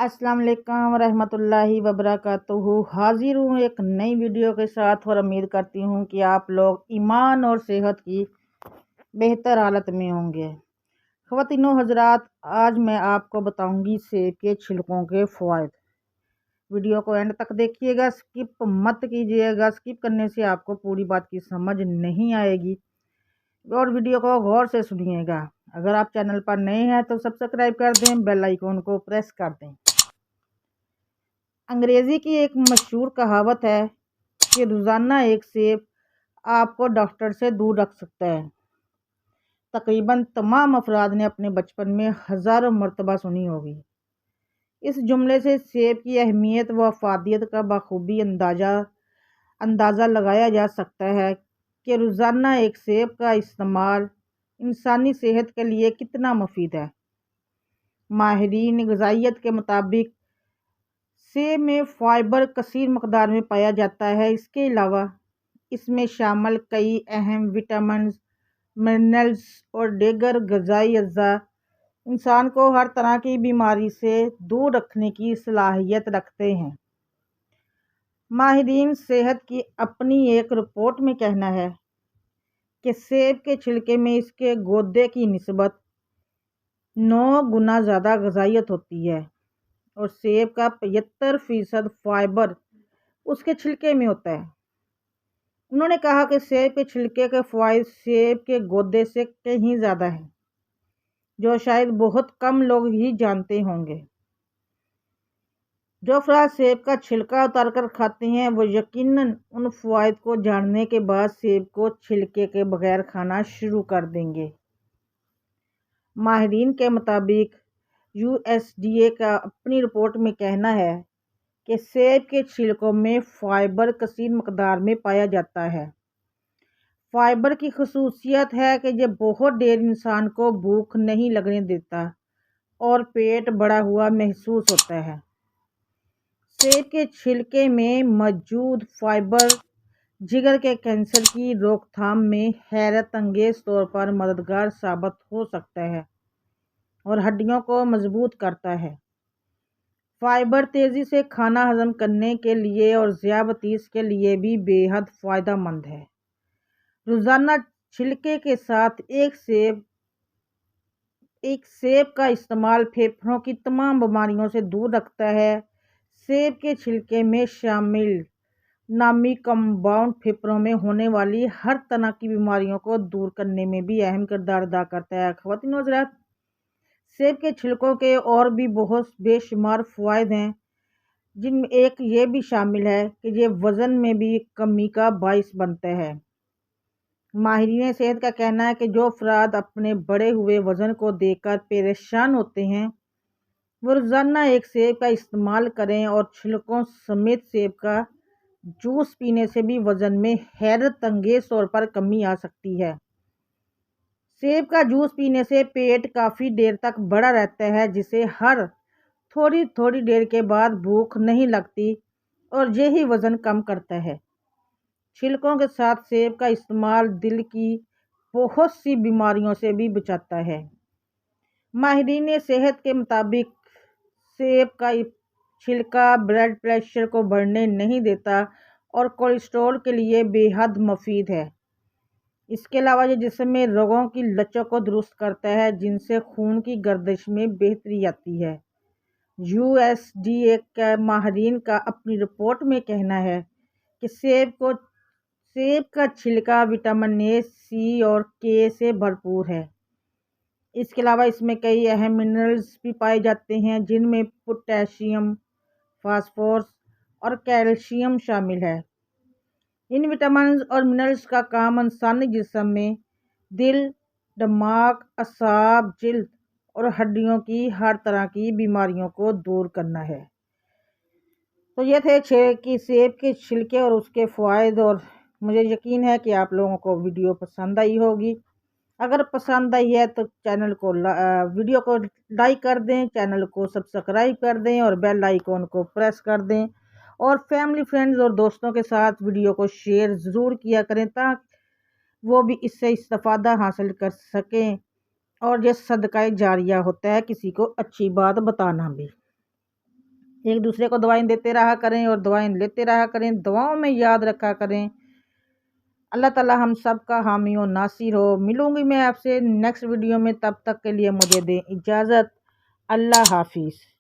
अस्सलाम वालेकुम रहमतुल्लाहि वबरकातुहू। हाजिर हूँ एक नई वीडियो के साथ और उम्मीद करती हूँ कि आप लोग ईमान और सेहत की बेहतर हालत में होंगे। ख़वातीनो हज़रात, आज मैं आपको बताऊंगी सेब के छिलकों के फ़वाइद। वीडियो को एंड तक देखिएगा, स्किप मत कीजिएगा। स्किप करने से आपको पूरी बात की समझ नहीं आएगी और वीडियो को गौर से सुनिएगा। अगर आप चैनल पर नए हैं तो सब्सक्राइब कर दें, बेल आइकन को प्रेस कर दें। अंग्रेज़ी की एक मशहूर कहावत है कि रोज़ाना एक सेब आपको डॉक्टर से दूर रख सकता है। तकरीबन तमाम अफराद ने अपने बचपन में हज़ारों मरतबा सुनी होगी। इस जुमले से सेब की अहमियत व अफादियत का बखूबी अंदाज़ा लगाया जा सकता है कि रोज़ाना एक सेब का इस्तेमाल इंसानी सेहत के लिए कितना मुफीद है। माहिरीन ग़िज़ाइयत के मुताबिक सेब में फ़ाइबर कसीर मकदार में पाया जाता है। इसके अलावा इसमें शामिल कई अहम विटामिन, मिनरल्स और दीगर ग़िज़ाई अज्जा इंसान को हर तरह की बीमारी से दूर रखने की सलाहियत रखते हैं। माहिरीन सेहत की अपनी एक रिपोर्ट में कहना है कि सेब के छिलके में इसके गूदे की निस्बत 9 गुना ज़्यादा ग़िज़ाइयत होती है और सेब का 75% फाइबर उसके छिलके में होता है। उन्होंने कहा कि सेब के छिलके के फ़वाइद सेब के गूदे से कहीं ज़्यादा है, जो शायद बहुत कम लोग ही जानते होंगे। जो अफराद सेब का छिलका उतार कर खाते हैं वो यकीनन उन फ़वाइद को जानने के बाद सेब को छिलके के बगैर खाना शुरू कर देंगे। माहिरीन के मुताबिक USDA का अपनी रिपोर्ट में कहना है कि सेब के छिलकों में फ़ाइबर कसीर मकदार में पाया जाता है। फ़ाइबर की खसूसियत है कि ये बहुत देर इंसान को भूख नहीं लगने देता और पेट भरा हुआ महसूस होता है। सेब के छिलके में मौजूद फ़ाइबर जिगर के कैंसर की रोकथाम में हैरत अंगेज़ तौर पर मददगार साबित हो सकता है और हड्डियों को मजबूत करता है। फाइबर तेज़ी से खाना हजम करने के लिए और ज़ियाबतीस के लिए भी बेहद फ़ायदेमंद है। रोज़ाना छिलके के साथ एक सेब का इस्तेमाल फेफड़ों की तमाम बीमारियों से दूर रखता है। सेब के छिलके में शामिल नामी कंपाउंड फेफड़ों में होने वाली हर तरह की बीमारियों को दूर करने में भी अहम किरदार अदा करता है। ख़वातीन हज़रात, सेब के छिलकों के और भी बहुत बेशुमार फ़वाइद हैं, जिनमें एक ये भी शामिल है कि ये वज़न में भी कमी का बाइस बनता है। माहिरीन सेहत का कहना है कि जो अफराद अपने बढ़े हुए वज़न को देखकर परेशान होते हैं वो रोज़ाना एक सेब का इस्तेमाल करें और छिलकों समेत सेब का जूस पीने से भी वज़न में हैरत अंगेज़ तौर पर कमी आ सकती है। सेब का जूस पीने से पेट काफ़ी देर तक भरा रहता है, जिसे हर थोड़ी थोड़ी देर के बाद भूख नहीं लगती और यही वज़न कम करता है। छिलकों के साथ सेब का इस्तेमाल दिल की बहुत सी बीमारियों से भी बचाता है। माहिरीन सेहत के मुताबिक सेब का छिलका ब्लड प्रेशर को बढ़ने नहीं देता और कोलेस्ट्रॉल के लिए बेहद मुफीद है। इसके अलावा ये जिस्म में रगों की लचक को दुरुस्त करता है, जिनसे खून की गर्दिश में बेहतरी आती है। USDA के माहिरीन का अपनी रिपोर्ट में कहना है कि सेब का छिलका विटामिन A, C और K से भरपूर है। इसके अलावा इसमें कई अहम मिनरल्स भी पाए जाते हैं, जिनमें पोटेशियम, फास्फोरस और कैल्शियम शामिल है। इन विटामिन और मिनरल्स का काम इंसानी जिस्म में दिल, दिमाग, असाब, जिल्द और हड्डियों की हर तरह की बीमारियों को दूर करना है। तो ये थे सेब के छिलके और उसके फ़वाइद, और मुझे यकीन है कि आप लोगों को वीडियो पसंद आई होगी। अगर पसंद आई है तो वीडियो को लाइक कर दें, चैनल को सब्सक्राइब कर दें और बेल आइकन को प्रेस कर दें और फैमिली, फ्रेंड्स और दोस्तों के साथ वीडियो को शेयर ज़रूर किया करें ताकि वो भी इससे इस्तिफ़ादा हासिल कर सकें। और ये सदका जारिया होता है, किसी को अच्छी बात बताना भी। ایک دوسرے کو دعائیں دیتے رہا کریں اور دعائیں لیتے رہا کریں، دعاؤں میں یاد رکھا کریں۔ اللہ تعالی ہم سب کا حامی و ناصر ہو۔ ملوں گی میں آپ سے نیکسٹ ویڈیو میں، تب تک کے لیے مجھے دیں اجازت۔ اللہ حافظ۔